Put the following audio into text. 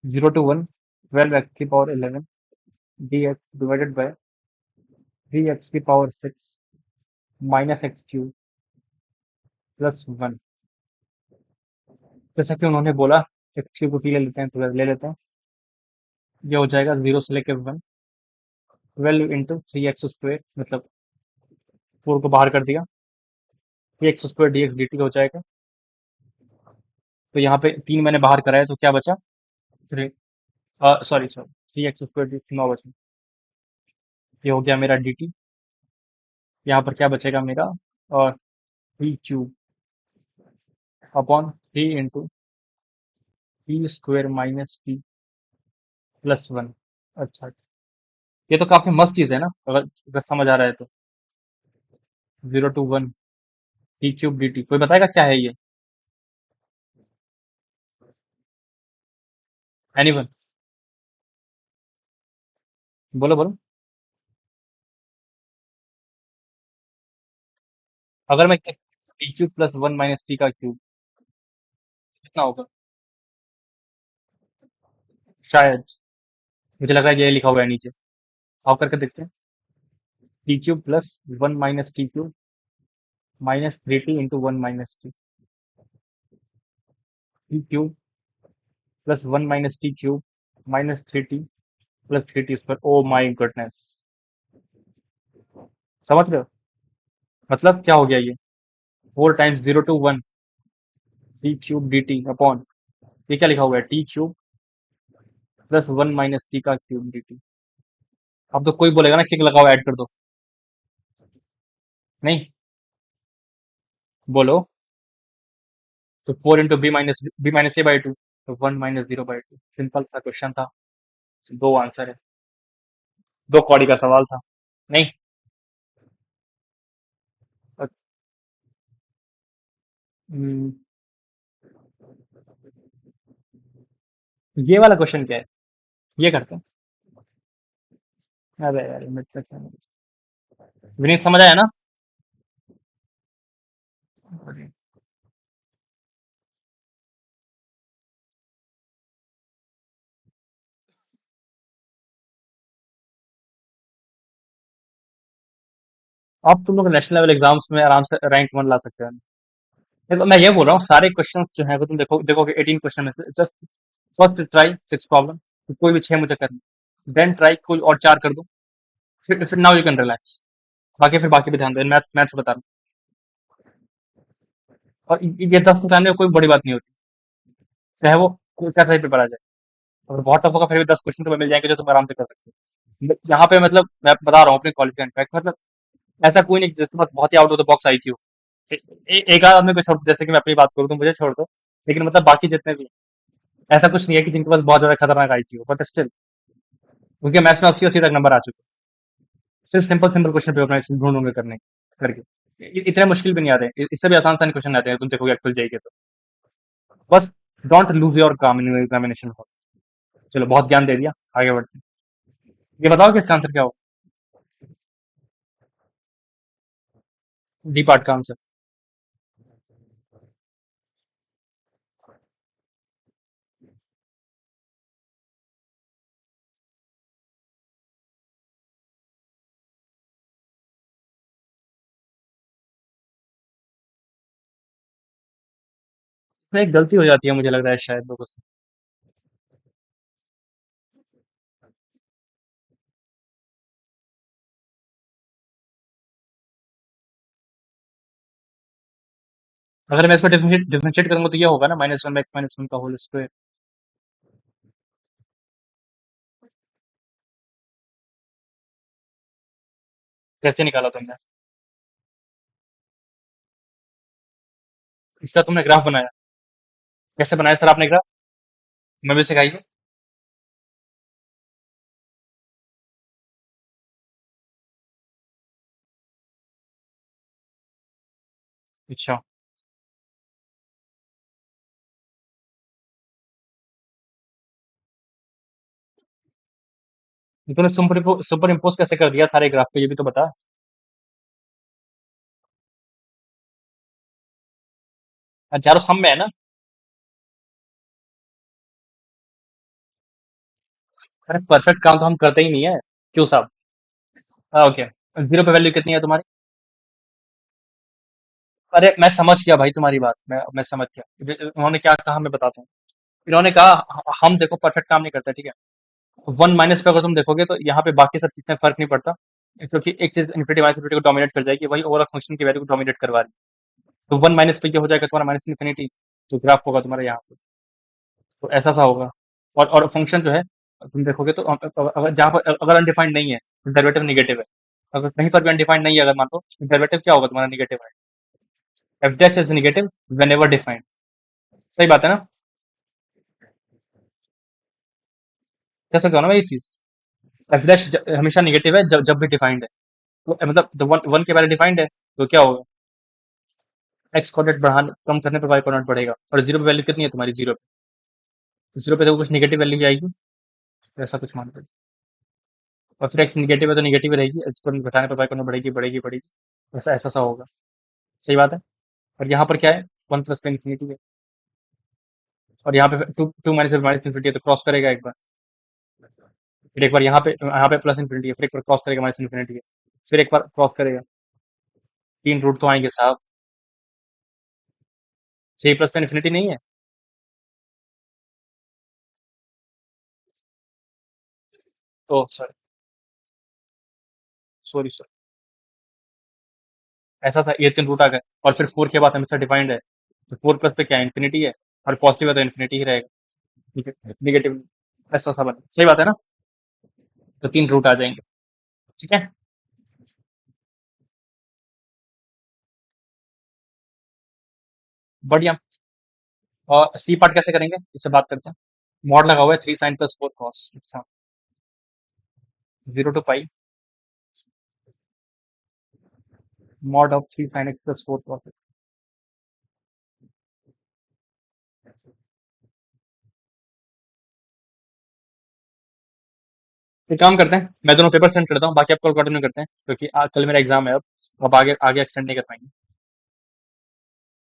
0 to 1, 12 x की power 11 dx divided by 3 x की power 6 minus x cube plus 1। जैसा कि उन्होंने बोला, एक्स क्यूब को t ले लेते हैं, तो ले लेते हैं। ये हो जाएगा 0 से लेके 1, 12 × 3 x² मतलब 4 को बाहर कर दिया, 3 x² dx dt हो जाएगा। तो यहाँ पे 3 मैंने बाहर कराया, तो क्या बचा? 3, सॉरी सॉरी, 3 x² dx 9 बचा। ये हो गया मेरा dt। यहाँ पर क्या बचेगा मेरा? और 3 cube upon 3 × t² minus t plus 1। अच्छा, ये तो काफी मस्त चीज है ना, अगर समझ आ रहा है तो। 0 to 1 t³ dt, कोई बताएगा क्या है ये? एनीवन? बोलो बोलो। अगर मैं t³ प्लस 1 माइनस t का क्यूब, कितना होगा? शायद, मुझे लगा ये लिखा हुआ है नीचे। आओ करके देखते हैं। t³ plus 1 minus t³ minus 3t × 1 - t। t³ plus 1 minus t³ minus 3t plus 3t²। Oh my goodness, समझ रहे हो? मतलब क्या हो गया ये? 4 times 0 to 1 t³ dt upon, ये क्या लिखा हुआ है? t³ प्लस 1 माइनस t का क्यूब dt। अब तो कोई बोलेगा ना किक लगाओ, ऐड कर दो। नहीं, बोलो। तो 4 × b - a/2, तो 1 - 0/2। सिंपल सा क्वेश्चन था, दो आंसर है, दो कौड़ी का सवाल था। नहीं, अ, हम्म, ये वाला क्वेश्चन क्या है? ये करते हैं। अरे यार, मिनट तक है। विनीत, समझ आया ना? अब तुम लोग नेशनल लेवल एग्जाम्स में आराम से रैंक 1 ला सकते हो। देखो, मैं ये बोल रहा हूँ, सारे क्वेश्चन जो है वो तुम देखोगे 18 क्वेश्चन में से जस्ट फर्स्ट ट्राई 6 प्रॉब्लम, कोई भी 6 मुझे करनी, देन ट्राई कोई और 4 कर दो, फिर नाउ यू कैन रिलैक्स। बाकी फिर बाकी पे ध्यान दो, मैथ मैथ बता रहा हूँ। और ये 10 निकालने में कोई बड़ी बात नहीं होती, चाहे वो कोई कैसा ही पेपर आ जाए। अगर बहुत टफ होगा फिर भी 10 क्वेश्चन तुम्हें मिल जाएंगे जो तुम आराम से कर सकते हो। यहाँ पे मतलब मैं बता रहा हूँ अपने कॉलेज का इनफैक्ट, मतलब ऐसा कोई नहीं जिसके पास बहुत ही out of the box IQ। एक आध आदमी को छोड़ दो, जैसे कि मैं अपनी बात करूँ तो मुझे छोड़ दो, लेकिन मतलब बाकी जितने भी, ऐसा कुछ नहीं है कि जिनके पास बहुत ज्यादा खतरनाक IQ हो, बट स्टिल उनके मैथ्स में 80 80 तक नंबर आ चुके हैं, सिर्फ सिंपल सिंपल क्वेश्चन पेपर में ढूंढ ढूंढ के करने करके। इतने मुश्किल भी नहीं आते, इससे भी आसान आसान क्वेश्चन आते हैं, तुम देखोगे एक्चुअल जाएगी तो। बस डोंट लूज योर काम इन एग्जामिनेशन हॉल। चलो, बहुत ज्ञान दे दिया, आगे बढ़ते हैं। ये बताओ कि इसका आंसर क्या हो? डी पार्ट का आंसर। इसमें एक गलती हो जाती है मुझे लग रहा है शायद लोगों से। अगर मैं इसको डिफरेंशिएट करूंगा तो ये होगा ना, -1 - x - 1 का होल स्क्वायर। कैसे निकाला तुमने? इसका तुमने ग्राफ बनाया? कैसे बनाया सर आपने ग्राफ? मैं भी सिखाइए। अच्छा, तो तूने सुपर इम्पोज कैसे कर दिया सारे ग्राफ पे, ये भी तो बता। चारों सम में है ना? अरे परफेक्ट काम तो हम करते ही नहीं है, क्यों साहब? ओके, जीरो पे वैल्यू कितनी है तुम्हारी? अरे मैं समझ गया भाई तुम्हारी बात, मैं समझ गया। उन्होंने क्या कहा मैं बताता हूँ। इन्होंने कहा हम देखो परफेक्ट काम नहीं करते, ठीक है। वन माइनस पे अगर तुम देखोगे तो यहाँ पे बाकी सब चीजें फर्क नहीं पड़ता, क्योंकि एक चीज इन्फिनिटी माइनस इन्फिनिटी को डोमिनेट कर जाएगी, वही ओवरऑल फंक्शन की वैल्यू को डोमिनेट करवा रही है। तो वन माइनस पे क्या हो जाएगा तुम्हारा, माइनस इन्फिनिटी, तो ग्राफ होगा तुम्हारा यहाँ पे। तो ऐसा सा होगा। और फंक्शन जो है, तुम देखोगे तो अगर जहाँ पर अगर अनडिफाइंड नहीं है तो डेरिवेटिव निगेटिव है। अगर कहीं पर भी अनडिफाइंड नहीं है, अगर मान लो, डेरिवेटिव क्या होगा तुम्हारा, निगेटिव है। F dash is negative when ever defined. सही बात है ना? कह सकते हो ना मैं ये चीज? एफ डैश हमेशा निगेटिव है जब जब भी डिफाइंड है। तो मतलब जब वन वन के पहले डिफाइंड है तो क्या होगा, एक्स कोऑर्डिनेट बढ़ाने कम करने पर वाई कोऑर्डिनेट बढ़ेगा। और जीरो पे वैल्यू कितनी है तुम्हारी, जीरो पे? तो जीरो पे तो कुछ निगेटिव वैल्यू आएगी, तो ऐसा कुछ मान लो। और फिर एक्स निगेटिव है तो निगेटिव रहेगी, एक्स को घटाने पर वाई कोऑर्डिनेट बढ़ेगी बढ़ेगी बढ़ेगी, ऐसा ऐसा सा होगा। सही बात है। और यहाँ पर क्या है, वन प्लस पे इन्फिनिटी है। और यहाँ पे to to minus minus infinity है, तो क्रॉस करेगा एक बार। फिर एक बार यहाँ पे प्लस इन्फिनिटी है, फिर एक बार क्रॉस करेगा माइनस इन्फिनिटी है, फिर एक बार क्रॉस करेगा। तीन रूट तो आएंगे साहब। छह प्लस पे इन्फिनिटी नहीं है? तो सॉरी, सॉरी सॉरी, ऐसा था, ये तीन रूट आ गए। और फिर फोर के बाद हमेशा डिफाइंड है, तो फोर प्लस पे क्या है, इन्फिनिटी है। और पॉजिटिव है तो इन्फिनिटी ही रहेगा। ठीक है, निगेटिव ऐसा सा बना, सही बात है ना? तो तीन रूट आ जाएंगे। ठीक है, बढ़िया। और सी पार्ट कैसे करेंगे, इससे बात करते हैं। मॉड लगा हुआ है three sine plus four cos, अच्छा। Zero two pi mod of three sine X plus four cos. एक काम करते हैं, मैं दोनों पेपर सेंड करता हूँ, बाकी आप कल कंटिन्यू करते हैं, क्योंकि कल मेरा एग्जाम है अब आगे आगे एक्सटेंड नहीं कर पाएंगे।